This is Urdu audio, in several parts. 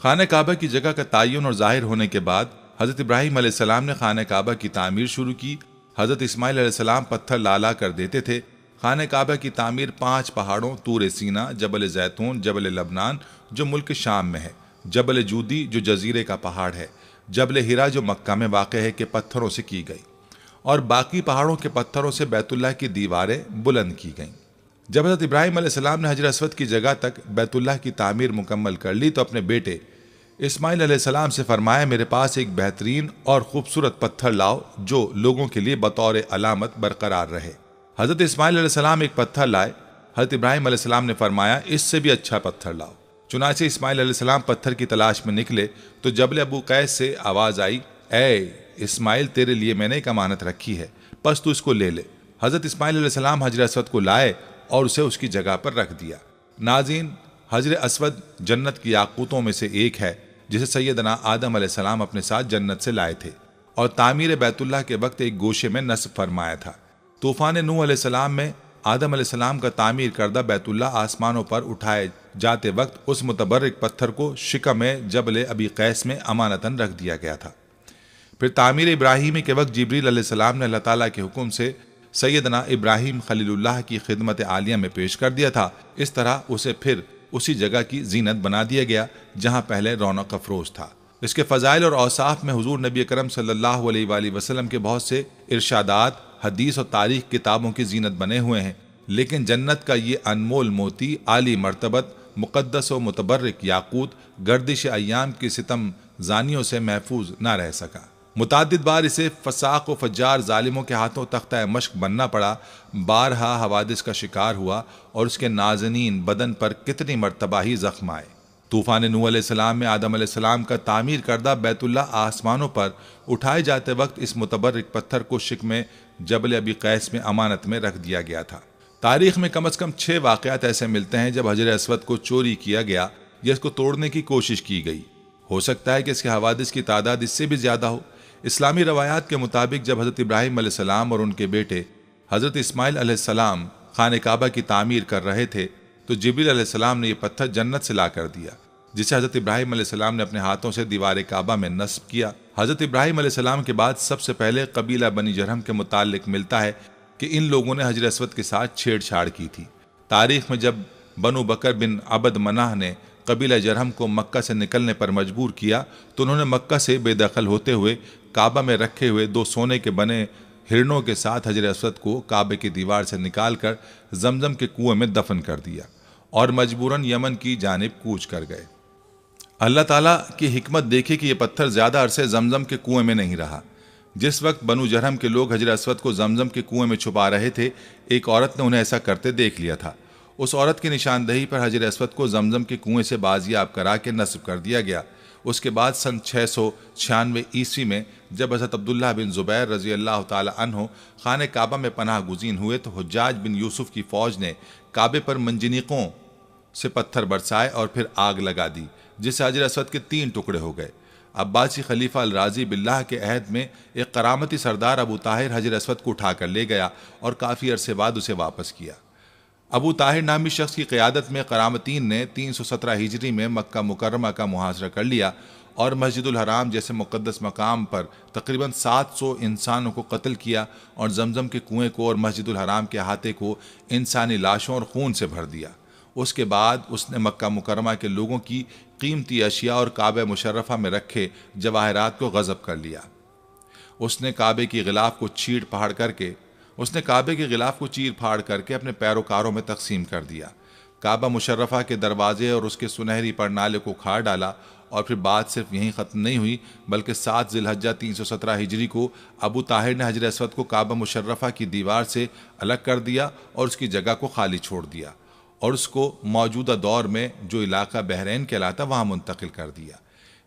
خانہ کعبہ کی جگہ کا تعین اور ظاہر ہونے کے بعد حضرت ابراہیم علیہ السلام نے خانہ کعبہ کی تعمیر شروع کی۔ حضرت اسماعیل علیہ السلام پتھر لا کر دیتے تھے۔ خانہ کعبہ کی تعمیر 5 پہاڑوں طور سینا، جبل زیتون، جبل لبنان جو ملک شام میں ہے، جبل جودی جو جزیرے کا پہاڑ ہے، جبل ہیرا جو مکہ میں واقع ہے کے پتھروں سے کی گئی، اور باقی پہاڑوں کے پتھروں سے بیت اللہ کی دیواریں بلند کی گئیں۔ جب حضرت ابراہیم علیہ السلام نے حجر اسود کی جگہ تک بیت اللہ کی تعمیر مکمل کر لی تو اپنے بیٹے اسماعیل علیہ السلام سے فرمایا، میرے پاس ایک بہترین اور خوبصورت پتھر لاؤ جو لوگوں کے لیے بطور علامت برقرار رہے۔ حضرت اسماعیل علیہ السلام ایک پتھر لائے۔ حضرت ابراہیم علیہ السلام نے فرمایا، اس سے بھی اچھا پتھر لاؤ۔ چنانچہ اسماعیل علیہ السلام پتھر کی تلاش میں نکلے تو جبل ابو قیس سے آواز آئی، اے اسماعیل، تیرے لیے میں نے ایک امانت رکھی ہے، بس تو اس کو لے لے۔ حضرت اسماعیل علیہ السلام حجر اسود کو لائے اور اسے اس کی جگہ پر رکھ دیا۔ ناظرین، حجر اسود جنت کی یاقوتوں میں سے ایک ہے جسے سیدنا آدم علیہ السلام اپنے ساتھ جنت سے لائے تھے اور تعمیر بیت اللہ کے وقت ایک گوشے میں نصب فرمایا تھا۔ طوفان نوح علیہ السلام میں آدم علیہ السلام کا تعمیر کردہ بیت اللہ آسمانوں پر اٹھائے جاتے وقت اس متبرک پتھر کو شکم جبل ابی قیس میں امانتاً رکھ دیا گیا تھا۔ پھر تعمیر ابراہیمی کے وقت جبریل علیہ السلام نے اللہ تعالیٰ کے حکم سے سیدنا ابراہیم خلیل اللہ کی خدمت عالیہ میں پیش کر دیا تھا۔ اس طرح اسے پھر اسی جگہ کی زینت بنا دیا گیا جہاں پہلے رونق افروز تھا۔ اس کے فضائل اور اوصاف میں حضور نبی اکرم صلی اللہ علیہ وآلہ وسلم کے بہت سے ارشادات حدیث اور تاریخ کتابوں کی زینت بنے ہوئے ہیں، لیکن جنت کا یہ انمول موتی عالی مرتبت مقدس و متبرک یاقوت گردش ایام کی ستم زانیوں سے محفوظ نہ رہ سکا۔ متعدد بار اسے فساق و فجار ظالموں کے ہاتھوں تختہ مشق بننا پڑا، بارہا حوادث کا شکار ہوا اور اس کے نازنین بدن پر کتنی مرتبہ ہی زخم آئے۔ طوفان نوح علیہ السلام میں آدم علیہ السلام کا تعمیر کردہ بیت اللہ آسمانوں پر اٹھائے جاتے وقت اس متبرک پتھر کو شکم جبل ابی قیس میں امانت میں رکھ دیا گیا تھا۔ تاریخ میں کم از کم 6 واقعات ایسے ملتے ہیں جب حجر اسود کو چوری کیا گیا یا اس کو توڑنے کی کوشش کی گئی۔ ہو سکتا ہے کہ اس کے حوادث کی تعداد اس سے بھی زیادہ ہو۔ اسلامی روایات کے مطابق جب حضرت ابراہیم علیہ السلام اور ان کے بیٹے حضرت اسماعیل علیہ السلام خانہ کعبہ کی تعمیر کر رہے تھے تو جبریل علیہ السلام نے یہ پتھر جنت سے لا کر دیا، جسے حضرت ابراہیم علیہ السلام نے اپنے ہاتھوں سے دیوار کعبہ میں نصب کیا۔ حضرت ابراہیم علیہ السلام کے بعد سب سے پہلے قبیلہ بنی جرہم کے متعلق ملتا ہے کہ ان لوگوں نے حجر اسود کے ساتھ چھیڑ چھاڑ کی تھی۔ تاریخ میں جب بنو بکر بن عبد مناہ نے قبیلہ جرہم کو مکہ سے نکلنے پر مجبور کیا تو انہوں نے مکہ سے بے دخل ہوتے ہوئے کعبہ میں رکھے ہوئے 2 سونے کے بنے ہرنوں کے ساتھ حجر اسود کو کعبے کی دیوار سے نکال کر زمزم کے کنویں میں دفن کر دیا اور مجبوراً یمن کی جانب کوچ کر گئے۔ اللہ تعالیٰ کی حکمت دیکھے کہ یہ پتھر زیادہ عرصے زمزم کے کنویں میں نہیں رہا۔ جس وقت بنو جرہم کے لوگ حجر اسود کو زمزم کے کنویں میں چھپا رہے تھے، ایک عورت نے انہیں ایسا کرتے دیکھ لیا تھا۔ اس عورت کی نشاندہی پر حجر اسود کو زمزم کے کنویں سے بازیاب کرا کے نصب کر دیا گیا۔ اس کے بعد سن 696 عیسوی میں جب حضرت عبداللہ بن زبیر رضی اللہ تعالی عنہ خانہ کعبہ میں پناہ گزین ہوئے تو حجاج بن یوسف کی فوج نے کعبے پر منجنیقوں سے پتھر برسائے اور پھر آگ لگا دی، جس سے حجر اسود کے 3 ٹکڑے ہو گئے۔ عباسی خلیفہ الراضی باللہ کے عہد میں ایک کرامتی سردار ابو طاہر حجر اسود کو اٹھا کر لے گیا اور کافی عرصے بعد اسے واپس کیا۔ ابو طاہر نامی شخص کی قیادت میں کرامتین نے 317 ہجری میں مکہ مکرمہ کا محاصرہ کر لیا اور مسجد الحرام جیسے مقدس مقام پر تقریباً 700 انسانوں کو قتل کیا اور زمزم کے کنویں کو اور مسجد الحرام کے احاطے کو انسانی لاشوں اور خون سے بھر دیا۔ اس کے بعد اس نے مکہ مکرمہ کے لوگوں کی قیمتی اشیاء اور کعبہ مشرفہ میں رکھے جواہرات کو غصب کر لیا۔ اس نے کعبے کی غلاف کو چیر پھاڑ کر کے اپنے پیروکاروں میں تقسیم کر دیا۔ کعبہ مشرفہ کے دروازے اور اس کے سنہری پرنالے کو کھاڑ ڈالا، اور پھر بات صرف یہیں ختم نہیں ہوئی بلکہ 7 ذی الحجہ 317 ہجری کو ابو طاہر نے حجر اسود کو کعبہ مشرفہ کی دیوار سے الگ کر دیا اور اس کی جگہ کو خالی چھوڑ دیا اور اس کو موجودہ دور میں جو علاقہ بحرین کہلاتا وہاں منتقل کر دیا۔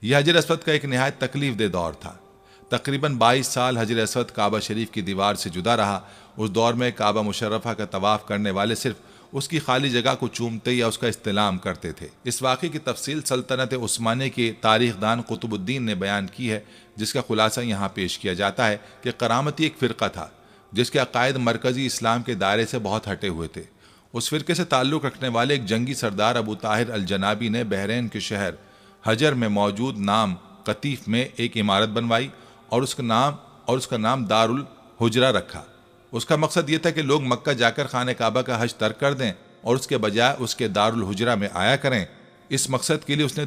یہ حجر اسود کا ایک نہایت تکلیف دہ دور تھا۔ تقریباً 22 سال حجر اسود کعبہ شریف کی دیوار سے جدا رہا۔ اس دور میں کعبہ مشرفہ کا طواف کرنے والے صرف اس کی خالی جگہ کو چومتے یا اس کا استلام کرتے تھے۔ اس واقعے کی تفصیل سلطنت عثمانیہ کے تاریخ دان قطب الدین نے بیان کی ہے، جس کا خلاصہ یہاں پیش کیا جاتا ہے کہ کرامتی ایک فرقہ تھا جس کے عقائد مرکزی اسلام کے دائرے سے بہت ہٹے ہوئے تھے۔ اس فرقے سے تعلق رکھنے والے ایک جنگی سردار ابو طاہر الجنابی نے بحرین کے شہر حجر میں موجود نام قطیف میں ایک عمارت بنوائی اور اس کا نام دار الحجرہ رکھا۔ اس کا مقصد یہ تھا کہ لوگ مکہ جا کر خانہ کعبہ کا حج ترک کر دیں اور اس کے بجائے اس کے دار الحجرہ میں آیا کریں۔ اس مقصد کے لیے اس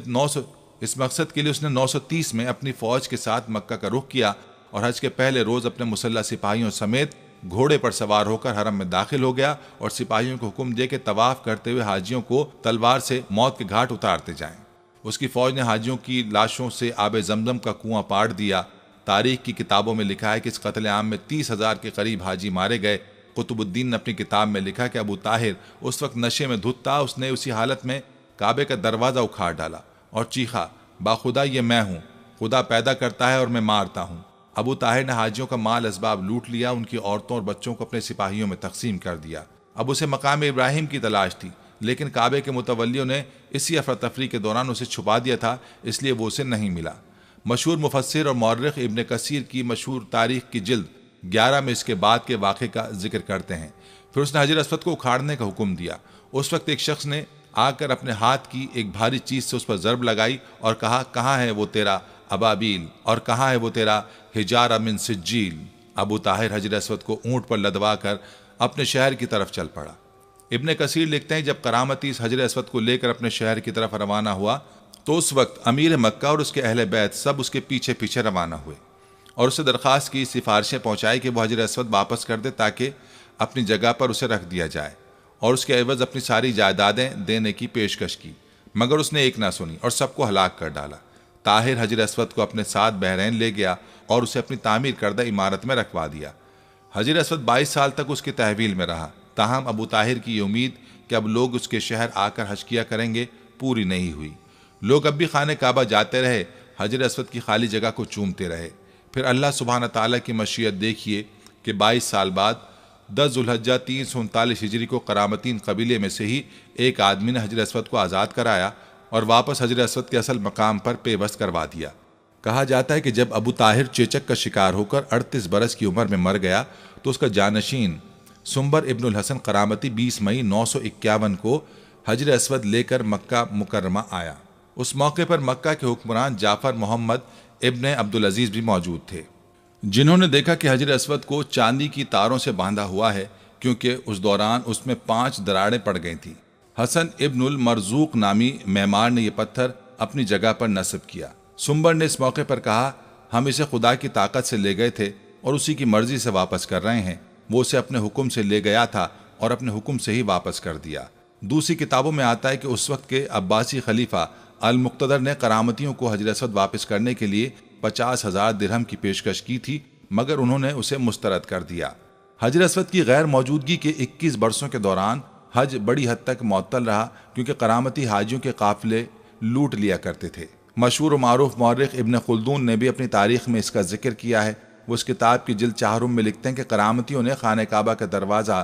نے 930 میں اپنی فوج کے ساتھ مکہ کا رخ کیا اور حج کے پہلے روز اپنے مسلح سپاہیوں سمیت گھوڑے پر سوار ہو کر حرم میں داخل ہو گیا اور سپاہیوں کو حکم دے کہ طواف کرتے ہوئے حاجیوں کو تلوار سے موت کے گھاٹ اتارتے جائیں۔ اس کی فوج نے حاجیوں کی لاشوں سے آب زمزم کا کنواں پاٹ دیا۔ تاریخ کی کتابوں میں لکھا ہے کہ اس قتل عام میں 30,000 کے قریب حاجی مارے گئے۔ قطب الدین نے اپنی کتاب میں لکھا کہ ابو طاہر اس وقت نشے میں دھت تھا۔ اس نے اسی حالت میں کعبے کا دروازہ اکھاڑ ڈالا اور چیخا، باخدا یہ میں ہوں، خدا پیدا کرتا ہے اور میں مارتا ہوں۔ ابو طاہر نے حاجیوں کا مال اسباب لوٹ لیا، ان کی عورتوں اور بچوں کو اپنے سپاہیوں میں تقسیم کر دیا۔ اب اسے مقام ابراہیم کی تلاش تھی، لیکن کعبے کے متولیوں نے اسی افراتفری کے دوران اسے چھپا دیا تھا، اس لیے وہ اسے نہیں ملا۔ مشہور مفسر اور مورخ ابن کثیر کی مشہور تاریخ کی جلد 11 میں اس کے بعد کے واقعے کا ذکر کرتے ہیں۔ پھر اس نے حجر اسود کو اکھاڑنے کا حکم دیا۔ اس وقت ایک شخص نے آ کر اپنے ہاتھ کی ایک بھاری چیز سے اس پر ضرب لگائی اور کہا، کہاں ہے وہ تیرا ابابیل اور کہاں ہے وہ تیرا حجارہ من سجیل؟ ابو طاہر حجر اسود کو اونٹ پر لدوا کر اپنے شہر کی طرف چل پڑا۔ ابن کثیر لکھتے ہیں جب کرامتی اس حجر اسود کو لے کر اپنے شہر کی طرف روانہ ہوا تو اس وقت امیر مکہ اور اس کے اہل بیت سب اس کے پیچھے پیچھے روانہ ہوئے اور اسے درخواست کی، سفارشیں پہنچائی کہ وہ حجر اسود واپس کر دے تاکہ اپنی جگہ پر اسے رکھ دیا جائے، اور اس کے عوض اپنی ساری جائیدادیں دینے کی پیشکش کی، مگر اس نے ایک نہ سنی اور سب کو ہلاک کر ڈالا۔ طاہر حجر اسود کو اپنے ساتھ بحرین لے گیا اور اسے اپنی تعمیر کردہ عمارت میں رکھوا دیا۔ حجر اسود 22 سال تک اس کی تحویل میں رہا، تاہم ابو طاہر کی یہ امید کہ اب لوگ اس کے شہر آ کر حج کیا کریں گے پوری نہیں ہوئی۔ لوگ اب بھی خانہ کعبہ جاتے رہے، حجر اسود کی خالی جگہ کو چومتے رہے۔ پھر اللہ سبحانہ تعالیٰ کی مشیت دیکھیے کہ 22 سال بعد 10 ذوالحجہ 339 ہجری کو کرامتین قبیلے میں سے ہی ایک آدمی نے حجر اسود کو آزاد کرایا اور واپس حجر اسود کے اصل مقام پر پیوست کروا دیا۔ کہا جاتا ہے کہ جب ابو طاہر چیچک کا شکار ہو کر 38 برس کی عمر میں مر گیا تو اس کا جانشین سنبر ابن الحسن کرامتی 20 مئی 951 کو حجر اسود لے کر مکہ مکرمہ آیا۔ اس موقع پر مکہ کے حکمران جعفر محمد ابن عبدالعزیز بھی موجود تھے، جنہوں نے دیکھا کہ حجر اسود کو چاندی کی تاروں سے باندھا ہوا ہے، کیونکہ اس دوران اس میں 5 دراڑیں پڑ گئی تھیں۔ حسن ابن المرزوق نامی معمار نے یہ پتھر اپنی جگہ پر نصب کیا۔ سنبر نے اس موقع پر کہا، ہم اسے خدا کی طاقت سے لے گئے تھے اور اسی کی مرضی سے واپس کر رہے ہیں۔ وہ اسے اپنے حکم سے لے گیا تھا اور اپنے حکم سے ہی واپس کر دیا۔ دوسری کتابوں میں آتا ہے کہ اس وقت کے عباسی خلیفہ المقتدر نے کرامتیوں کو حجر اسود واپس کرنے کے لیے 50,000 درہم کی پیشکش کی تھی، مگر انہوں نے اسے مسترد کر دیا۔ حجر اسود کی غیر موجودگی کے 21 برسوں کے دوران حج بڑی حد تک معطل رہا، کیونکہ کرامتی حاجیوں کے قافلے لوٹ لیا کرتے تھے۔ مشہور و معروف مورخ ابن خلدون نے بھی اپنی تاریخ میں اس کا ذکر کیا ہے۔ وہ اس کتاب کی جلد 4 میں لکھتے ہیں کہ کرامتیوں نے خانہ کعبہ کا دروازہ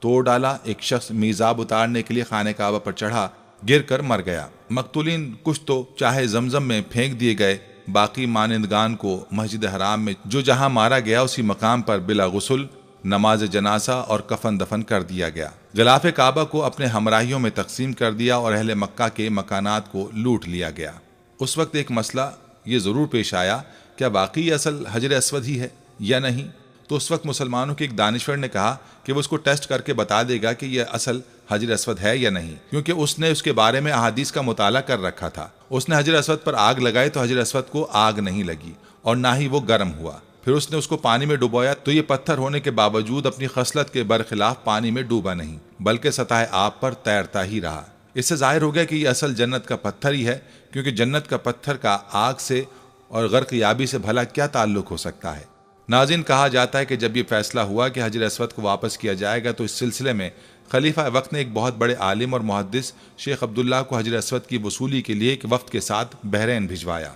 توڑ ڈالا، ایک شخص میزاب اتارنے کے لیے خانہ کعبہ پر چڑھا، گر کر مر گیا۔ مقتولین کچھ تو چاہے زمزم میں پھینک دیے گئے، باقی مانندگان کو مسجد حرام میں جو جہاں مارا گیا اسی مقام پر بلا غسل، نماز جنازہ اور کفن دفن کر دیا گیا۔ غلاف کعبہ کو اپنے ہمراہیوں میں تقسیم کر دیا اور اہل مکہ کے مکانات کو لوٹ لیا گیا۔ اس وقت ایک مسئلہ یہ ضرور پیش آیا، کیا واقعی اصل حجر اسود ہی ہے یا نہیں؟ تو اس وقت مسلمانوں کے ایک دانشور نے کہا کہ وہ اس کو ٹیسٹ کر کے بتا دے گا کہ یہ اصل حجر اسود ہے یا نہیں، کیونکہ اس نے اس کے بارے میں احادیث کا مطالعہ کر رکھا تھا۔ اس نے حجر اسود پر آگ لگائی تو حجر اسود کو آگ نہیں لگی اور نہ ہی وہ گرم ہوا۔ پھر اس نے اس کو پانی میں ڈبویا تو یہ پتھر ہونے کے باوجود اپنی خصلت کے برخلاف پانی میں ڈوبا نہیں، بلکہ سطح آب پر تیرتا ہی رہا۔ اس سے ظاہر ہو گیا کہ یہ اصل جنت کا پتھر ہی ہے، کیونکہ جنت کا پتھر کا آگ سے اور غرق یابی سے بھلا کیا تعلق ہو سکتا ہے۔ ناظرین، کہا جاتا ہے کہ جب یہ فیصلہ ہوا کہ حجر اسود کو واپس کیا جائے گا تو اس سلسلے میں خلیفہ وقت نے ایک بہت بڑے عالم اور محدث شیخ عبداللہ کو حجر اسود کی وصولی کے لیے ایک وفد کے ساتھ بحرین بھجوایا۔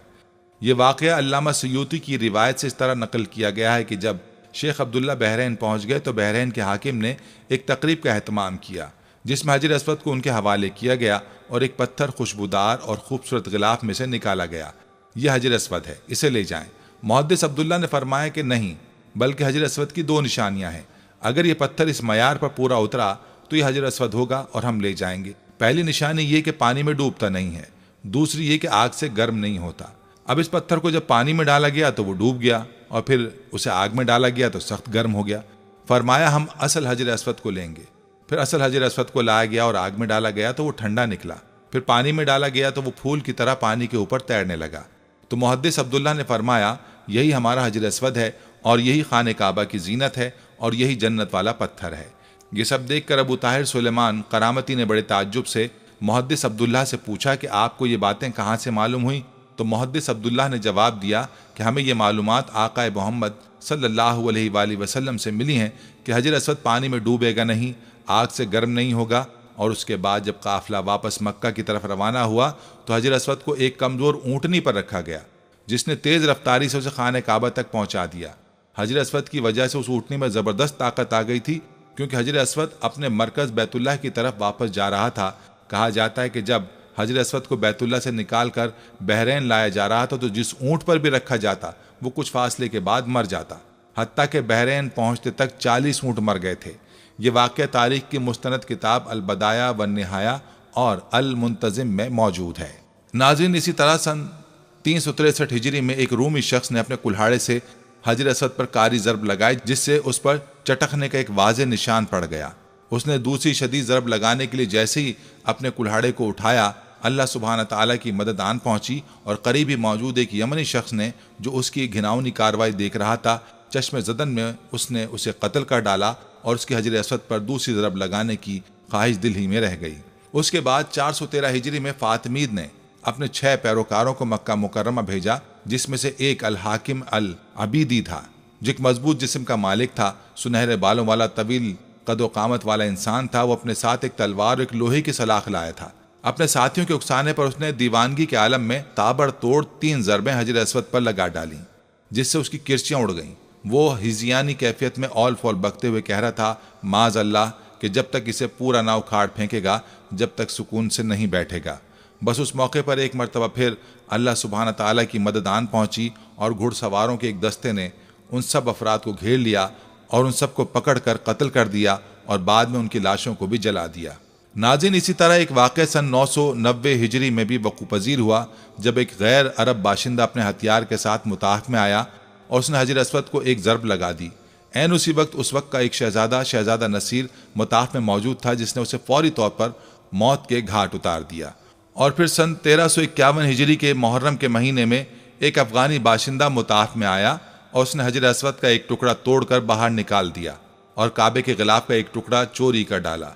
یہ واقعہ علامہ سیوطی کی روایت سے اس طرح نقل کیا گیا ہے کہ جب شیخ عبداللہ بحرین پہنچ گئے تو بحرین کے حاکم نے ایک تقریب کا اہتمام کیا جس میں حجر اسود کو ان کے حوالے کیا گیا اور ایک پتھر خوشبودار اور خوبصورت غلاف میں سے نکالا گیا۔ یہ حجر اسود ہے، اسے لے جائیں۔ محدث عبداللہ نے فرمایا کہ نہیں، بلکہ حجر اسود کی 2 نشانیاں ہیں۔ اگر یہ پتھر اس معیار پر پورا اترا تو یہ حجر اسود ہوگا اور ہم لے جائیں گے۔ پہلی نشانی یہ کہ پانی میں ڈوبتا نہیں ہے، دوسری یہ کہ آگ سے گرم نہیں ہوتا۔ اب اس پتھر کو جب پانی میں ڈالا گیا تو وہ ڈوب گیا، اور پھر اسے آگ میں ڈالا گیا تو سخت گرم ہو گیا۔ فرمایا ہم اصل حجر اسود کو لیں گے۔ پھر اصل حجر اسود کو لایا گیا اور آگ میں ڈالا گیا تو وہ ٹھنڈا نکلا۔ پھر پانی میں ڈالا گیا تو وہ پھول کی طرح پانی کے اوپر تیرنے لگا۔ تو محدث عبداللہ نے فرمایا یہی ہمارا حجر اسود ہے، اور یہی خانہ کعبہ کی زینت ہے، اور یہی جنت والا پتھر ہے۔ یہ سب دیکھ کر ابو طاہر سلیمان قرامتی نے بڑے تعجب سے محدث عبداللہ سے پوچھا کہ آپ کو یہ باتیں کہاں سے معلوم ہوئیں؟ تو محدث عبداللہ نے جواب دیا کہ ہمیں یہ معلومات آقا محمد صلی اللہ علیہ وآلہ وسلم سے ملی ہیں کہ حجر اسود پانی میں ڈوبے گا نہیں، آگ سے گرم نہیں ہوگا۔ اور اس کے بعد جب قافلہ واپس مکہ کی طرف روانہ ہوا تو حجر اسود کو ایک کمزور اونٹنی پر رکھا گیا، جس نے تیز رفتاری سے اسے خانہ کعبہ تک پہنچا دیا۔ حجر اسود کی وجہ سے اس اونٹنی میں زبردست طاقت آ گئی تھی، کیونکہ حجر اسود اپنے مرکز بیت اللہ کی طرف واپس جا رہا تھا۔ کہا جاتا ہے کہ جب حجر اسود کو بیت اللہ سے نکال کر بحرین لایا جا رہا تھا تو جس اونٹ پر بھی رکھا جاتا وہ کچھ فاصلے کے بعد مر جاتا، حتیٰ کہ بحرین پہنچتے تک 40 اونٹ مر گئے تھے۔ یہ واقعہ تاریخ کی مستند کتاب البدایہ والنہایہ اور المنتظم میں موجود ہے۔ ناظرین، اسی طرح سن 363 ہجری میں ایک رومی شخص نے اپنے کلہاڑے سے حجر اسود پر کاری ضرب لگائی، جس سے اس پر چٹکنے کا ایک واضح نشان پڑ گیا۔ اس نے دوسری شدید ضرب لگانے کے لیے جیسے ہی اپنے کلہاڑے کو اٹھایا، اللہ سبحانہ تعالیٰ کی مدد آن پہنچی، اور قریب ہی موجود ایک یمنی شخص نے جو اس کی گھناؤنی کارروائی دیکھ رہا تھا، چشم زدن میں اس نے اسے قتل کر ڈالا، اور اس کے حجر اسود پر دوسری ضرب لگانے کی خواہش دل ہی میں رہ گئی۔ اس کے بعد 413 ہجری میں فاطمید نے اپنے 6 پیروکاروں کو مکہ مکرمہ بھیجا، جس میں سے ایک الحاکم العبیدی تھا، جو ایک مضبوط جسم کا مالک تھا، سنہرے بالوں والا، طویل قد و قامت والا انسان تھا۔ وہ اپنے ساتھ ایک تلوار اور ایک لوہے کی سلاخ لایا تھا۔ اپنے ساتھیوں کے اکسانے پر اس نے دیوانگی کے عالم میں تابڑ توڑ 3 ضربیں حجر اسود پر لگا ڈالیں، جس سے اس کی کرچیاں اڑ گئیں۔ وہ ہزیانی کیفیت میں اول فول بکتے ہوئے کہہ رہا تھا، معاذ اللہ، کہ جب تک اسے پورا نہ اکھاڑ پھینکے گا جب تک سکون سے نہیں بیٹھے گا۔ بس اس موقع پر ایک مرتبہ پھر اللہ سبحانہ تعالیٰ کی مدد آن پہنچی، اور گھڑ سواروں کے ایک دستے نے ان سب افراد کو گھیر لیا اور ان سب کو پکڑ کر قتل کر دیا، اور بعد میں ان کی لاشوں کو بھی جلا دیا۔ ناظرین، اسی طرح ایک واقعہ سن 990 ہجری میں بھی وقوع پذیر ہوا، جب ایک غیر عرب باشندہ اپنے ہتھیار کے ساتھ مطاف میں آیا اور اس نے حجر اسود کو ایک ضرب لگا دی۔ عین اسی وقت اس وقت کا ایک شہزادہ نصیر مطاف میں موجود تھا، جس نے اسے فوری طور پر موت کے گھاٹ اتار دیا۔ اور پھر سن 1351 ہجری کے محرم کے مہینے میں ایک افغانی باشندہ مطاف میں آیا اور اس نے حجر اسود کا ایک ٹکڑا توڑ کر باہر نکال دیا اور کعبے کے غلاف کا ایک ٹکڑا چوری کر ڈالا۔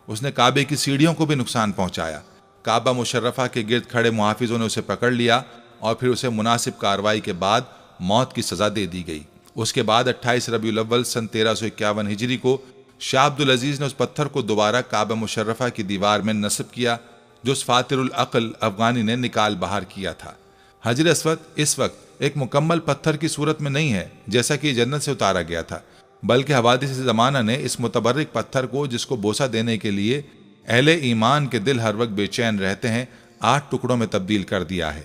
اس نے کعبے کی سیڑھیوں کو بھی نقصان پہنچایا۔ کعبہ مشرفہ کے گرد کھڑے محافظوں نے اسے پکڑ لیا اور پھر اسے مناسب کارروائی کے بعد موت کی سزا دے دی گئی۔ اس کے بعد 28 ربیع الاول سن 1351 ہجری کو شاہ عبد العزیز نے اس پتھر کو دوبارہ کعبہ مشرفہ کی دیوار میں نصب کیا جو اس فاتر العقل افغانی نے نکال باہر کیا تھا۔ حجر اسود اس وقت ایک مکمل پتھر کی صورت میں نہیں ہے جیسا کہ جنت سے اتارا گیا تھا، بلکہ حوادث زمانہ نے اس متبرک پتھر کو، جس کو بوسہ دینے کے لیے اہل ایمان کے دل ہر وقت بے چین رہتے ہیں، 8 ٹکڑوں میں تبدیل کر دیا ہے۔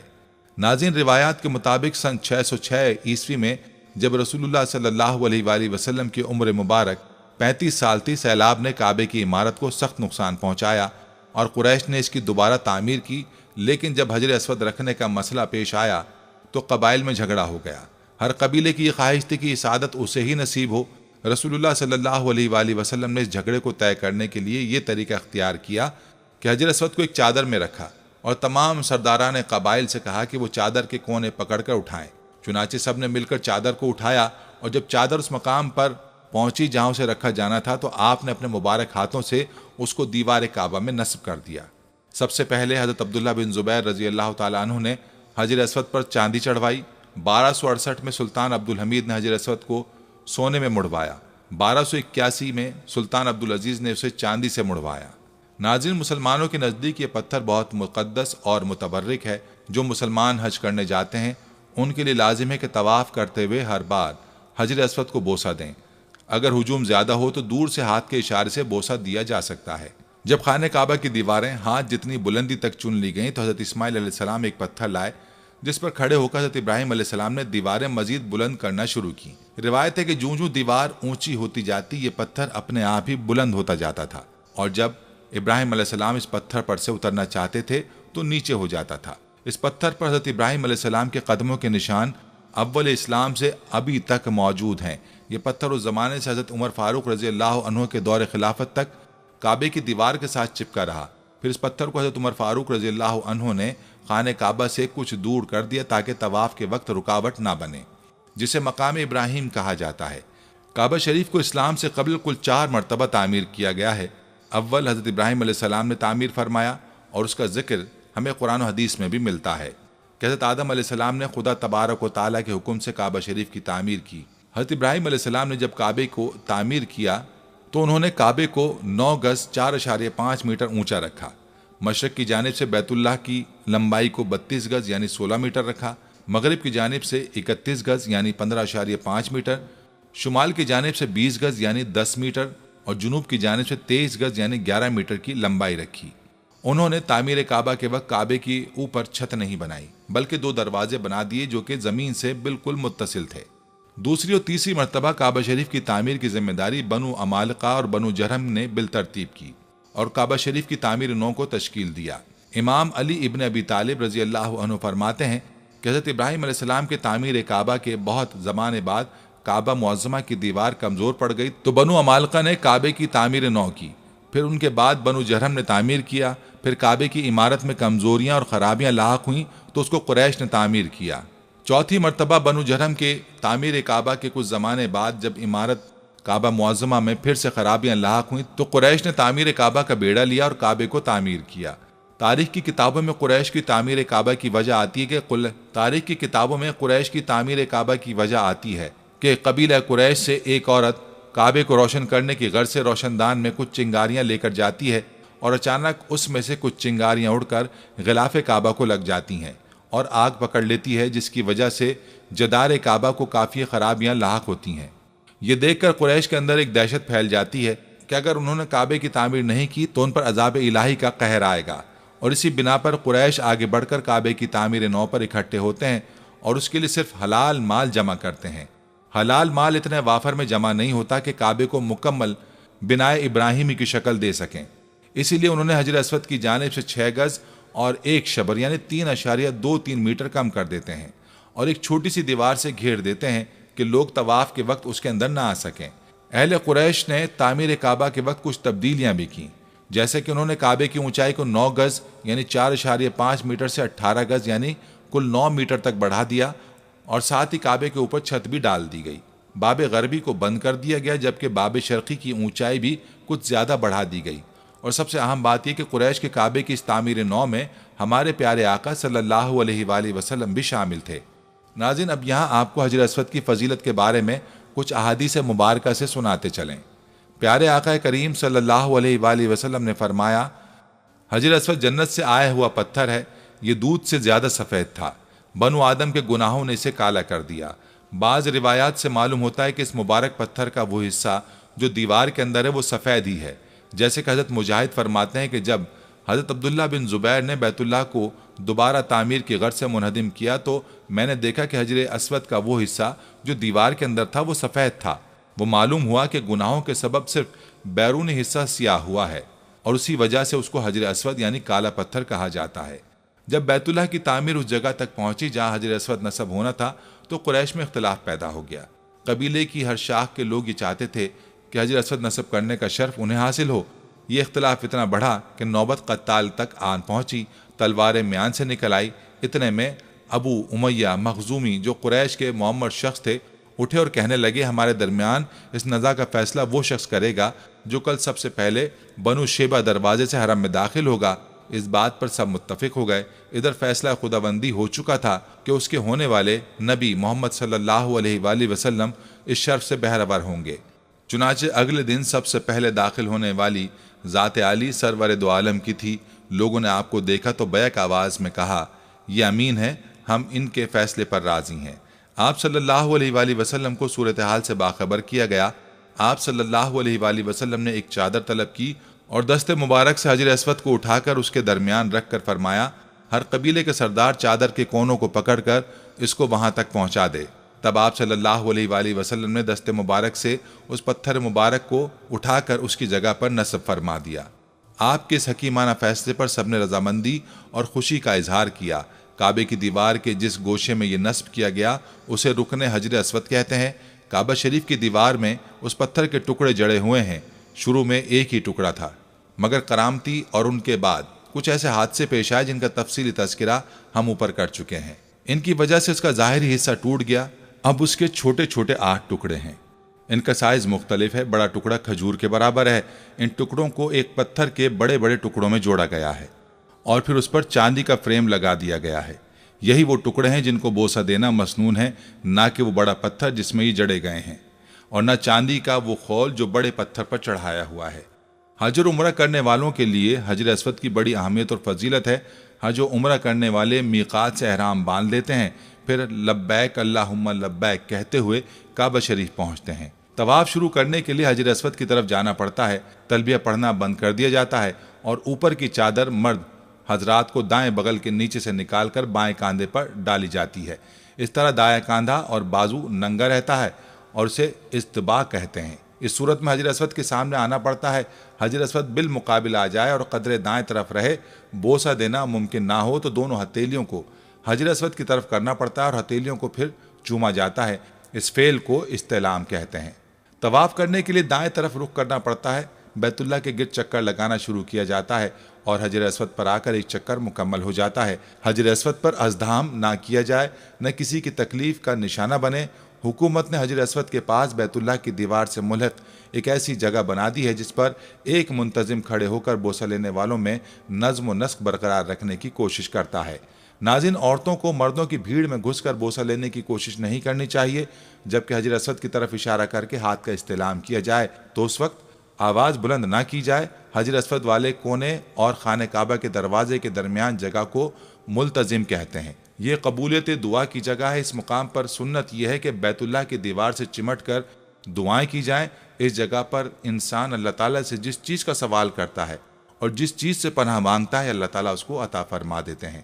ناظرین، روایات کے مطابق سن 606 عیسوی میں جب رسول اللہ صلی اللہ علیہ وآلہ وسلم کی عمر مبارک 35 سال تھی، سیلاب نے کعبے کی عمارت کو سخت نقصان پہنچایا اور قریش نے اس کی دوبارہ تعمیر کی، لیکن جب حجر اسود رکھنے کا مسئلہ پیش آیا تو قبائل میں جھگڑا ہو گیا۔ ہر قبیلے کی یہ خواہش تھی کہ سعادت اسے ہی نصیب ہو۔ رسول اللہ صلی اللہ علیہ وآلہ وسلم نے اس جھگڑے کو طے کرنے کے لیے یہ طریقہ اختیار کیا کہ حجر اسود کو ایک چادر میں رکھا اور تمام سرداران قبائل سے کہا کہ وہ چادر کے کونے پکڑ کر اٹھائیں۔ چنانچہ سب نے مل کر چادر کو اٹھایا، اور جب چادر اس مقام پر پہنچی جہاں اسے رکھا جانا تھا تو آپ نے اپنے مبارک ہاتھوں سے اس کو دیوار کعبہ میں نصب کر دیا۔ سب سے پہلے حضرت عبداللہ بن زبیر رضی اللہ تعالیٰ عنہ نے حجر اسود پر چاندی چڑھوائی۔ 1268 میں سلطان عبد الحمید نے حجر اسود کو سونے میں مڑوایا۔ 1281 میں سلطان عبد العزیز نے اسے چاندی سے مڑوایا۔ ناظرین، مسلمانوں کے نزدیک یہ پتھر بہت مقدس اور متبرک ہے۔ جو مسلمان حج کرنے جاتے ہیں ان کے لیے لازم ہے کہ طواف کرتے ہوئے ہر بار حجر اسود کو بوسہ دیں۔ اگر ہجوم زیادہ ہو تو دور سے ہاتھ کے اشارے سے بوسہ دیا جا سکتا ہے۔ جب خانہ کعبہ کی دیواریں ہاتھ جتنی بلندی تک چن لی گئیں تو حضرت اسماعیل علیہ السلام ایک پتھر لائے جس پر کھڑے ہو کر حضرت ابراہیم علیہ السلام نے دیواریں مزید بلند کرنا شروع کی۔ روایت ہے کہ جوں جوں دیوار اونچی ہوتی جاتی یہ پتھر اپنے آپ ہی بلند ہوتا جاتا تھا، اور جب ابراہیم علیہ السلام اس پتھر پر سے اترنا چاہتے تھے تو نیچے ہو جاتا تھا۔ اس پتھر پر حضرت ابراہیم علیہ السلام کے قدموں کے نشان اول اسلام سے ابھی تک موجود ہیں۔ یہ پتھر اس زمانے سے حضرت عمر فاروق رضی اللہ عنہ کے دور خلافت تک کعبے کی دیوار کے ساتھ چپکا رہا۔ پھر اس پتھر کو حضرت عمر فاروق رضی اللہ عنہ نے خانہ کعبہ سے کچھ دور کر دیا تاکہ طواف کے وقت رکاوٹ نہ بنے، جسے مقام ابراہیم کہا جاتا ہے۔ کعبہ شریف کو اسلام سے قبل کل 4 مرتبہ تعمیر کیا گیا ہے۔ اول حضرت ابراہیم علیہ السلام نے تعمیر فرمایا، اور اس کا ذکر ہمیں قرآن و حدیث میں بھی ملتا ہے کہ حضرت آدم علیہ السلام نے خدا تبارک و تعالیٰ کے حکم سے کعبہ شریف کی تعمیر کی۔ حضرت ابراہیم علیہ السلام نے جب کعبے کو تعمیر کیا تو انہوں نے کعبے کو 9 گز 4.5 میٹر اونچا رکھا۔ مشرق کی جانب سے بیت اللہ کی لمبائی کو 32 گز یعنی 16 میٹر رکھا، مغرب کی جانب سے 31 گز یعنی 15.5 میٹر، شمال کی جانب سے 20 گز یعنی 10 میٹر، اور جنوب کی جانب سے 23 گز یعنی 11 میٹر کی لمبائی رکھی۔ انہوں نے تعمیر کعبہ کے وقت کعبے کی اوپر چھت نہیں بنائی، بلکہ 2 دروازے بنا دیے جو کہ زمین سے بالکل متصل تھے۔ دوسری اور تیسری مرتبہ کعبہ شریف کی تعمیر کی ذمہ داری بنو عمالقہ اور بنو جرہم نے بالترتیب کی اور کعبہ شریف کی تعمیر نو کو تشکیل دیا۔ امام علی ابن ابی طالب رضی اللہ عنہ فرماتے ہیں کہ حضرت ابراہیم علیہ السلام کے تعمیر کعبہ کے بہت زمانے بعد کعبہ معظمہ کی دیوار کمزور پڑ گئی تو بنو عمالقہ نے کعبے کی تعمیر نو کی، پھر ان کے بعد بنو جرہم نے تعمیر کیا، پھر کعبے کی عمارت میں کمزوریاں اور خرابیاں لاحق ہوئیں تو اس کو قریش نے تعمیر کیا۔ چوتھی مرتبہ بنو جرہم کے تعمیر کعبہ کے کچھ زمانے بعد جب عمارت کعبہ معظمہ میں پھر سے خرابیاں لاحق ہوئیں تو قریش نے تعمیر کعبہ کا بیڑا لیا اور کعبے کو تعمیر کیا۔ تاریخ کی کتابوں میں قریش کی تعمیر کعبہ کی وجہ آتی ہے کہ قبیلہ قریش سے ایک عورت کعبے کو روشن کرنے کی غرض سے روشن دان میں کچھ چنگاریاں لے کر جاتی ہے اور اچانک اس میں سے کچھ چنگاریاں اڑ کر غلاف کعبہ کو لگ جاتی ہیں اور آگ پکڑ لیتی ہے، جس کی وجہ سے جدار کعبہ کو کافی خرابیاں لاحق ہوتی ہیں۔ یہ دیکھ کر قریش کے اندر ایک دہشت پھیل جاتی ہے کہ اگر انہوں نے کعبے کی تعمیر نہیں کی تو ان پر عذاب الہی کا قہر آئے گا، اور اسی بنا پر قریش آگے بڑھ کر کعبے کی تعمیر نو پر اکٹھے ہوتے ہیں اور اس کے لیے صرف حلال مال جمع کرتے ہیں۔ حلال مال اتنے وافر میں جمع نہیں ہوتا کہ کعبے کو مکمل بنائے ابراہیمی کی شکل دے سکیں، اسی لیے انہوں نے حجر اسود کی جانب سے 6 گز اور 1 شبر یعنی 3.23 میٹر کم کر دیتے ہیں اور ایک چھوٹی سی دیوار سے گھیر دیتے ہیں کہ لوگ طواف کے وقت اس کے اندر نہ آ سکیں۔ اہل قریش نے تعمیر کعبہ کے وقت کچھ تبدیلیاں بھی کی، جیسے کہ انہوں نے کعبے کی اونچائی کو 9 گز یعنی 4.5 میٹر سے 18 گز یعنی کل 9 میٹر تک بڑھا دیا، اور ساتھ ہی کعبے کے اوپر چھت بھی ڈال دی گئی۔ باب غربی کو بند کر دیا گیا، جبکہ باب شرقی کی اونچائی بھی کچھ زیادہ بڑھا دی گئی، اور سب سے اہم بات یہ کہ قریش کے کعبے کی اس تعمیر نو میں ہمارے پیارے آقا صلی اللہ علیہ وآلہ وسلم بھی شامل تھے۔ ناظرین، اب یہاں آپ کو حجر اسود کی فضیلت کے بارے میں کچھ احادیث مبارکہ سے سناتے چلیں۔ پیارے آقا کریم صلی اللہ علیہ وآلہ وسلم نے فرمایا، حجر اسود جنت سے آیا ہوا پتھر ہے، یہ دودھ سے زیادہ سفید تھا، بنو آدم کے گناہوں نے اسے کالا کر دیا۔ بعض روایات سے معلوم ہوتا ہے کہ اس مبارک پتھر کا وہ حصہ جو دیوار کے اندر ہے وہ سفید ہی ہے، جیسے کہ حضرت مجاہد فرماتے ہیں کہ جب حضرت عبداللہ بن زبیر نے بیت اللہ کو دوبارہ تعمیر کی غرض سے منہدم کیا تو میں نے دیکھا کہ حجر اسود کا وہ حصہ جو دیوار کے اندر تھا وہ سفید تھا۔ وہ معلوم ہوا کہ گناہوں کے سبب صرف بیرونی حصہ سیاہ ہوا ہے، اور اسی وجہ سے اس کو حجر اسود یعنی کالا پتھر کہا جاتا ہے۔ جب بیت اللہ کی تعمیر اس جگہ تک پہنچی جہاں حجر اسود نصب ہونا تھا تو قریش میں اختلاف پیدا ہو گیا۔ قبیلے کی ہر شاخ کے لوگ یہ چاہتے تھے کہ حجر اسود نصب کرنے کا شرف انہیں حاصل ہو۔ یہ اختلاف اتنا بڑھا کہ نوبت قتال تک آن پہنچی، تلواریں میان سے نکل آئی۔ اتنے میں ابو امیہ مخزومی جو قریش کے معمر شخص تھے اٹھے اور کہنے لگے، ہمارے درمیان اس نزاع کا فیصلہ وہ شخص کرے گا جو کل سب سے پہلے بنو شیبہ دروازے سے حرم میں داخل ہوگا۔ اس بات پر سب متفق ہو گئے۔ ادھر فیصلہ خداوندی ہو چکا تھا کہ اس کے ہونے والے نبی محمد صلی اللہ علیہ وآلہ وسلم اس شرف سے بہرور ہوں گے۔ چنانچہ اگلے دن سب سے پہلے داخل ہونے والی ذات عالی سرور دو عالم کی تھی۔ لوگوں نے آپ کو دیکھا تو بیک آواز میں کہا، یہ امین ہے، ہم ان کے فیصلے پر راضی ہیں۔ آپ صلی اللہ علیہ وآلہ وسلم کو صورتحال سے باخبر کیا گیا۔ آپ صلی اللہ علیہ وآلہ وسلم نے ایک چادر طلب کی اور دست مبارک سے حجر اسود کو اٹھا کر اس کے درمیان رکھ کر فرمایا، ہر قبیلے کے سردار چادر کے کونوں کو پکڑ کر اس کو وہاں تک پہنچا دے۔ تب آپ صلی اللہ علیہ وآلہ وسلم نے دست مبارک سے اس پتھر مبارک کو اٹھا کر اس کی جگہ پر نصب فرما دیا۔ آپ کے اس حکیمانہ فیصلے پر سب نے رضامندی اور خوشی کا اظہار کیا۔ کعبے کی دیوار کے جس گوشے میں یہ نصب کیا گیا اسے رکن حجر اسود کہتے ہیں۔ کعبہ شریف کی دیوار میں اس پتھر کے ٹکڑے جڑے ہوئے ہیں۔ شروع میں ایک ہی ٹکڑا تھا، مگر کرامتی اور ان کے بعد کچھ ایسے حادثے پیش آئے جن کا تفصیلی تذکرہ ہم اوپر کر چکے ہیں۔ ان کی وجہ سے اس کا ظاہری حصہ ٹوٹ گیا۔ اب اس کے چھوٹے چھوٹے 8 ٹکڑے ہیں۔ ان کا سائز مختلف ہے۔ بڑا ٹکڑا کھجور کے برابر ہے۔ ان ٹکڑوں کو ایک پتھر کے بڑے بڑے ٹکڑوں میں جوڑا گیا ہے اور پھر اس پر چاندی کا فریم لگا دیا گیا ہے۔ یہی وہ ٹکڑے ہیں جن کو بوسہ دینا مسنون ہے، نہ کہ وہ بڑا پتھر جس میں یہ جڑے گئے ہیں، اور نہ چاندی کا وہ خول جو بڑے پتھر پر چڑھایا ہوا ہے۔ حج اور عمرہ کرنے والوں کے لیے حجر اسود کی بڑی اہمیت اور فضیلت ہے۔ حج و عمرہ کرنے والے میقات سے احرام باندھ لیتے ہیں، پھر لبیک اللہم لبیک کہتے ہوئے کعبہ شریف پہنچتے ہیں۔ طواف شروع کرنے کے لیے حجر اسود کی طرف جانا پڑتا ہے۔ تلبیہ پڑھنا بند کر دیا جاتا ہے اور اوپر کی چادر مرد حضرات کو دائیں بغل کے نیچے سے نکال کر بائیں کاندھے پر ڈالی جاتی ہے۔ اس طرح دائیں کاندھا اور بازو ننگا رہتا ہے اور اسے استباء کہتے ہیں۔ اس صورت میں حجر اسود کے سامنے آنا پڑتا ہے۔ حجر اسود بالمقابل آ جائے اور قدرے دائیں طرف رہے، بوسہ دینا ممکن نہ ہو تو دونوں ہتھیلیوں کو حجر اسود کی طرف کرنا پڑتا ہے اور ہتھیلیوں کو پھر چوما جاتا ہے۔ اس فعل کو استعلام کہتے ہیں۔ طواف کرنے کے لیے دائیں طرف رخ کرنا پڑتا ہے۔ بیت اللہ کے گرد چکر لگانا شروع کیا جاتا ہے اور حجر اسود پر آ کر ایک چکر مکمل ہو جاتا ہے۔ حجر اسود پر ازدحام نہ کیا جائے، نہ کسی کی تکلیف کا نشانہ بنے۔ حکومت نے حجر اسود کے پاس بیت اللہ کی دیوار سے ملحق ایک ایسی جگہ بنا دی ہے جس پر ایک منتظم کھڑے ہو کر بوسہ لینے والوں میں نظم و نسق برقرار رکھنے کی کوشش کرتا ہے۔ ناظرین، عورتوں کو مردوں کی بھیڑ میں گھس کر بوسہ لینے کی کوشش نہیں کرنی چاہیے۔ جبکہ حجر اسود کی طرف اشارہ کر کے ہاتھ کا استعلام کیا جائے تو اس وقت آواز بلند نہ کی جائے۔ حجر اسود والے کونے اور خانہ کعبہ کے دروازے کے درمیان جگہ کو ملتزم کہتے ہیں۔ یہ قبولیت دعا کی جگہ ہے۔ اس مقام پر سنت یہ ہے کہ بیت اللہ کی دیوار سے چمٹ کر دعائیں کی جائیں۔ اس جگہ پر انسان اللہ تعالیٰ سے جس چیز کا سوال کرتا ہے اور جس چیز سے پناہ مانگتا ہے، اللہ تعالیٰ اس کو عطا فرما دیتے ہیں۔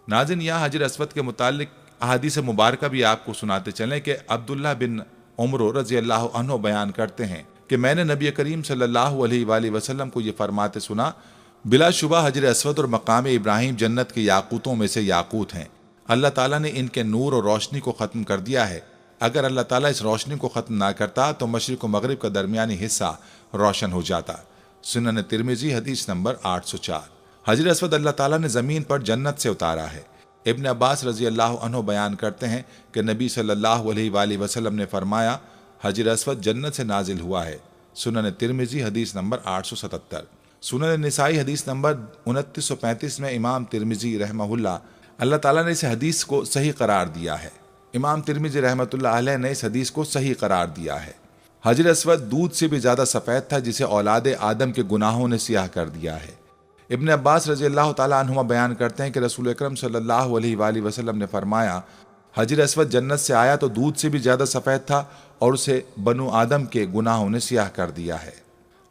ناظرین، یہاں حجر اسود کے متعلق احادیث مبارکہ بھی آپ کو سناتے چلیں کہ عبداللہ بن عمر رضی اللہ عنہ بیان کرتے ہیں کہ میں نے نبی کریم صلی اللہ علیہ وآلہ وسلم کو یہ فرماتے سنا، بلا شبہ حجر اسود اور مقام ابراہیم جنت کے یاقوتوں میں سے یاقوت ہیں۔ اللہ تعالیٰ نے ان کے نور اور روشنی کو ختم کر دیا ہے۔ اگر اللہ تعالیٰ اس روشنی کو ختم نہ کرتا تو مشرق و مغرب کا درمیانی حصہ روشن ہو جاتا۔ سنن ترمذی حدیث نمبر 804۔ حجر اسود اللہ تعالیٰ نے زمین پر جنت سے اتارا ہے۔ ابن عباس رضی اللہ عنہ بیان کرتے ہیں کہ نبی صلی اللہ علیہ وآلہ وسلم نے فرمایا، حجر اسود جنت سے نازل ہوا ہے۔ سنن ترمذی حدیث نمبر 877۔ سنن نسائی حدیث نمبر 2935 میں امام ترمذی رحمہ اللہ تعالیٰ نے اس حدیث کو صحیح قرار دیا ہے۔ امام ترمذی رحمۃ اللہ علیہ نے اس حدیث کو صحیح قرار دیا ہے۔ حجر اسود دودھ سے بھی زیادہ سفید تھا جسے اولاد آدم کے گناہوں نے سیاہ کر دیا ہے۔ ابن عباس رضی اللہ تعالیٰ عنہما بیان کرتے ہیں کہ رسول اکرم صلی اللہ علیہ وآلہ وسلم نے فرمایا، حجر اسود جنت سے آیا تو دودھ سے بھی زیادہ سفید تھا اور اسے بنو آدم کے گناہوں نے سیاہ کر دیا ہے۔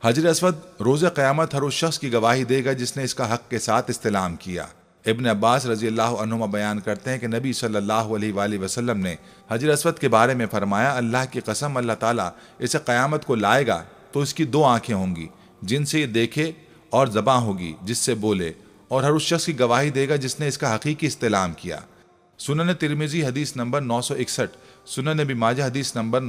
حجر اسود روز قیامت ہر اس شخص کی گواہی دے گا جس نے اس کا حق کے ساتھ استلام کیا۔ ابن عباس رضی اللہ عنہما بیان کرتے ہیں کہ نبی صلی اللہ علیہ وآلہ وسلم نے حجر اسود کے بارے میں فرمایا، اللہ کی قسم، اللہ تعالیٰ اسے قیامت کو لائے گا تو اس کی 2 آنکھیں ہوں گی جن سے یہ دیکھے، اور زباں ہوگی جس سے بولے، اور ہر اس شخص کی گواہی دے گا جس نے اس کا حقیقی استلام کیا۔ سنن ترمذی حدیث نمبر 961، سنن ابن ماجہ حدیث نمبر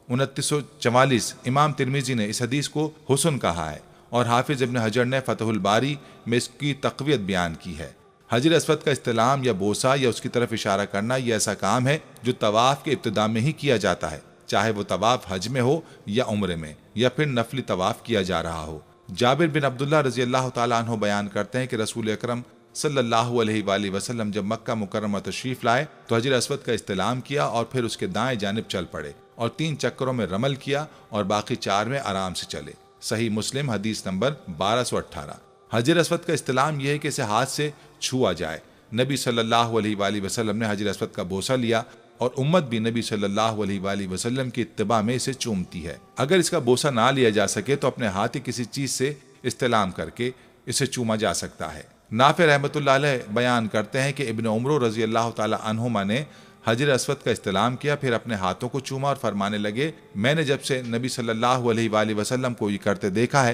2944۔ امام ترمذی نے اس حدیث کو حسن کہا ہے اور حافظ ابن حجر نے فتح الباری میں اس کی تقویت بیان کی ہے۔ حجر اسود کا استلام یا بوسہ یا اس کی طرف اشارہ کرنا یہ ایسا کام ہے جو طواف کے ابتدا میں ہی کیا جاتا ہے، چاہے وہ طواف حج میں ہو یا عمرے میں یا پھر نفلی طواف کیا جا رہا ہو۔ جابر بن عبداللہ رضی اللہ تعالیٰ عنہ بیان کرتے ہیں کہ رسول اکرم صلی اللہ علیہ وآلہ وسلم جب مکہ مکرمہ تشریف لائے تو حجر اسود کا استلام کیا اور پھر اس کے دائیں جانب چل پڑے اور 3 چکروں میں رمل کیا اور باقی 4 میں آرام سے چلے۔ صحیح مسلم حدیث نمبر 1218۔ حجر اسود کا استلام یہ ہے کہ اسے ہاتھ سے چھوا جائے۔ نبی صلی اللہ علیہ وآلہ وسلم نے حجر اسود کا بوسہ لیا اور امت بھی نبی صلی اللہ علیہ وآلہ وسلم کی اتباع میں اسے چومتی ہے۔ اگر اس کا بوسہ نہ لیا جا سکے تو اپنے ہاتھ کسی چیز سے استلام کر کے اسے چوما جا سکتا ہے۔ نافع رحمۃ اللہ علیہ بیان کرتے ہیں کہ ابن عمر رضی اللہ تعالی عنہما نے حجر اسود کا استلام کیا، پھر اپنے ہاتھوں کو چوما اور فرمانے لگے، میں نے جب سے نبی صلی اللہ علیہ وآلہ وسلم کو یہ کرتے دیکھا ہے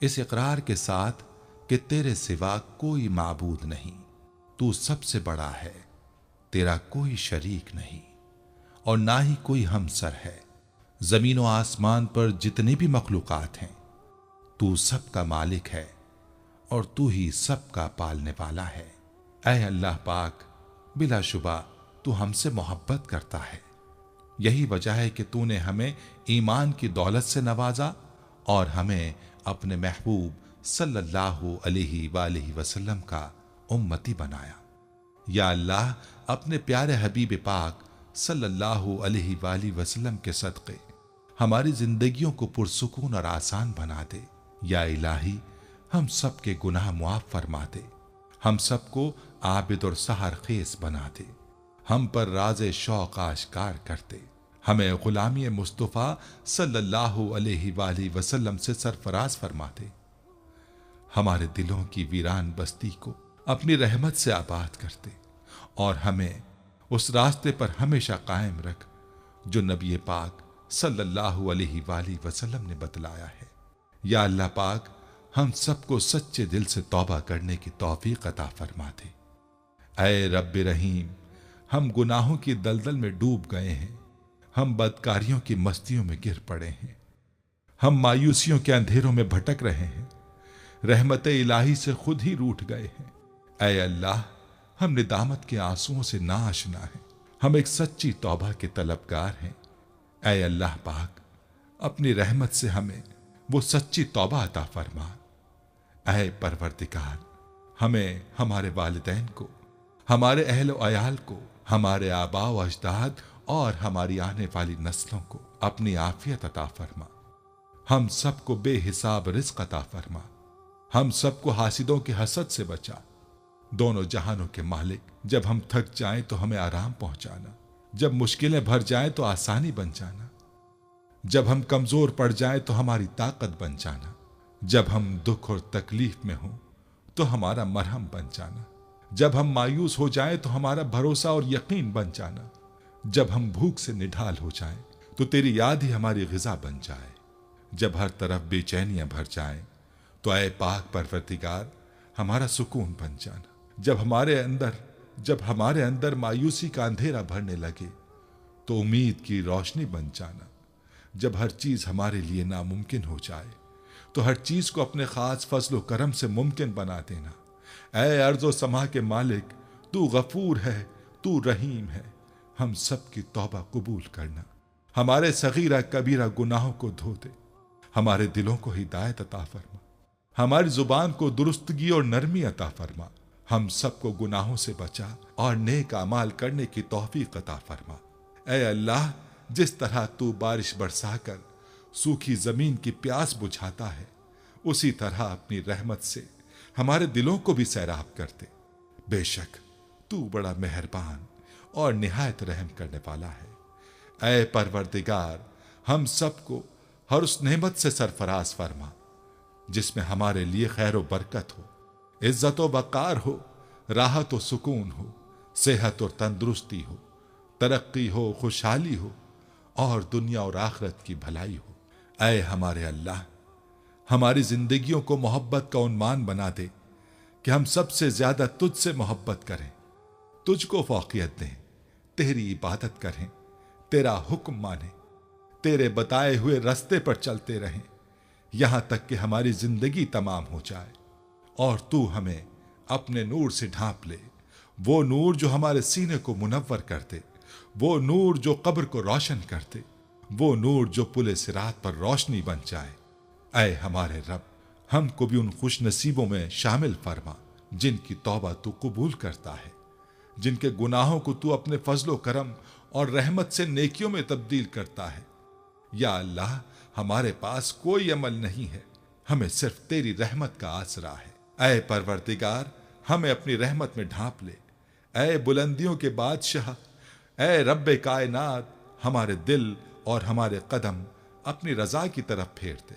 اس اقرار کے ساتھ کہ تیرے سوا کوئی معبود نہیں، تو سب سے بڑا ہے، تیرا کوئی شریک نہیں اور نہ ہی کوئی ہمسر ہے۔ زمین و آسمان پر جتنی بھی مخلوقات ہیں تو سب کا مالک ہے اور تو ہی سب کا پالنے والا ہے۔ اے اللہ پاک، بلا شبہ تو ہم سے محبت کرتا ہے، یہی وجہ ہے کہ تو نے ہمیں ایمان کی دولت سے نوازا اور ہمیں اپنے محبوب صلی اللہ علیہ وآلہ وسلم کا امتی بنایا۔ یا اللہ، اپنے پیارے حبیب پاک صلی اللہ علیہ وآلہ وسلم کے صدقے ہماری زندگیوں کو پرسکون اور آسان بنا دے۔ یا الہی، ہم سب کے گناہ معاف فرما دے، ہم سب کو عابد اور سحر خیز بنا دے، ہم پر راز شوق آشکار کر دے، ہمیں غلامی مصطفیٰ صلی اللہ علیہ وآلہ وسلم سے سرفراز فرما دے، ہمارے دلوں کی ویران بستی کو اپنی رحمت سے آباد کر دے اور ہمیں اس راستے پر ہمیشہ قائم رکھ جو نبی پاک صلی اللہ علیہ وآلہ وسلم نے بتلایا ہے۔ یا اللہ پاک، ہم سب کو سچے دل سے توبہ کرنے کی توفیق عطا فرما دے۔ اے رب رحیم، ہم گناہوں کی دلدل میں ڈوب گئے ہیں، ہم بدکاریوں کی مستیوں میں گر پڑے ہیں، ہم مایوسیوں کے اندھیروں میں بھٹک رہے ہیں، رحمت الہی سے خود ہی روٹھ گئے ہیں۔ اے اللہ، ہم ندامت کے آنسوؤں سے ناآشنا ہیں، ہم ایک سچی توبہ کے طلبگار ہیں۔ اے اللہ پاک، اپنی رحمت سے ہمیں وہ سچی توبہ عطا فرما۔ اے پروردگار، ہمیں ہمارے والدین کو، ہمارے اہل و عیال کو، ہمارے آباء و اجداد اور ہماری آنے والی نسلوں کو اپنی عافیت عطا فرما، ہم سب کو بے حساب رزق عطا فرما، ہم سب کو حاسدوں کے حسد سے بچا۔ دونوں جہانوں کے مالک، جب ہم تھک جائیں تو ہمیں آرام پہنچانا، جب مشکلیں بھر جائیں تو آسانی بن جانا، جب ہم کمزور پڑ جائیں تو ہماری طاقت بن جانا، جب ہم دکھ اور تکلیف میں ہوں تو ہمارا مرہم بن جانا، جب ہم مایوس ہو جائیں تو ہمارا بھروسہ اور یقین بن جانا، جب ہم بھوک سے نڈھال ہو جائیں تو تیری یاد ہی ہماری غذا بن جائے، جب ہر طرف بے چینیاں بھر جائیں تو اے پاک پروردگار ہمارا سکون بن جانا، جب ہمارے اندر مایوسی کا اندھیرا بھرنے لگے تو امید کی روشنی بن جانا، جب ہر چیز ہمارے لیے ناممکن ہو جائے تو ہر چیز کو اپنے خاص فضل و کرم سے ممکن بنا دینا۔ اے ارض و سما کے مالک، تو غفور ہے، تو رحیم ہے، ہم سب کی توبہ قبول کرنا، ہمارے صغیرہ کبیرہ گناہوں کو دھو دے، ہمارے دلوں کو ہدایت عطا فرما، ہماری زبان کو درستگی اور نرمی عطا فرما، ہم سب کو گناہوں سے بچا اور نیک اعمال کرنے کی توفیق عطا فرما۔ اے اللہ، جس طرح تو بارش برسا کر سوکھی زمین کی پیاس بجھاتا ہے، اسی طرح اپنی رحمت سے ہمارے دلوں کو بھی سیراب کر دے۔ بے شک تو بڑا مہربان اور نہایت رحم کرنے والا ہے۔ اے پروردگار، ہم سب کو ہر اس نعمت سے سرفراز فرما جس میں ہمارے لیے خیر و برکت ہو، عزت و وقار ہو، راحت و سکون ہو، صحت اور تندرستی ہو، ترقی ہو، خوشحالی ہو اور دنیا اور آخرت کی بھلائی ہو۔ اے ہمارے اللہ، ہماری زندگیوں کو محبت کا عنوان بنا دے کہ ہم سب سے زیادہ تجھ سے محبت کریں، تجھ کو فوقیت دیں، تیری عبادت کریں، تیرا حکم مانیں، تیرے بتائے ہوئے رستے پر چلتے رہیں یہاں تک کہ ہماری زندگی تمام ہو جائے اور تو ہمیں اپنے نور سے ڈھانپ لے، وہ نور جو ہمارے سینے کو منور کر دے، وہ نور جو قبر کو روشن کر دے، وہ نور جو پل صراط پر روشنی بن جائے۔ اے ہمارے رب، ہم کو بھی ان خوش نصیبوں میں شامل فرما جن کی توبہ تو قبول کرتا ہے، جن کے گناہوں کو تو اپنے فضل و کرم اور رحمت سے نیکیوں میں تبدیل کرتا ہے۔ یا اللہ، ہمارے پاس کوئی عمل نہیں ہے، ہمیں صرف تیری رحمت کا آسرا ہے۔ اے پروردگار، ہمیں اپنی رحمت میں ڈھانپ لے۔ اے بلندیوں کے بادشاہ، اے رب کائنات، ہمارے دل اور ہمارے قدم اپنی رضا کی طرف پھیر دے۔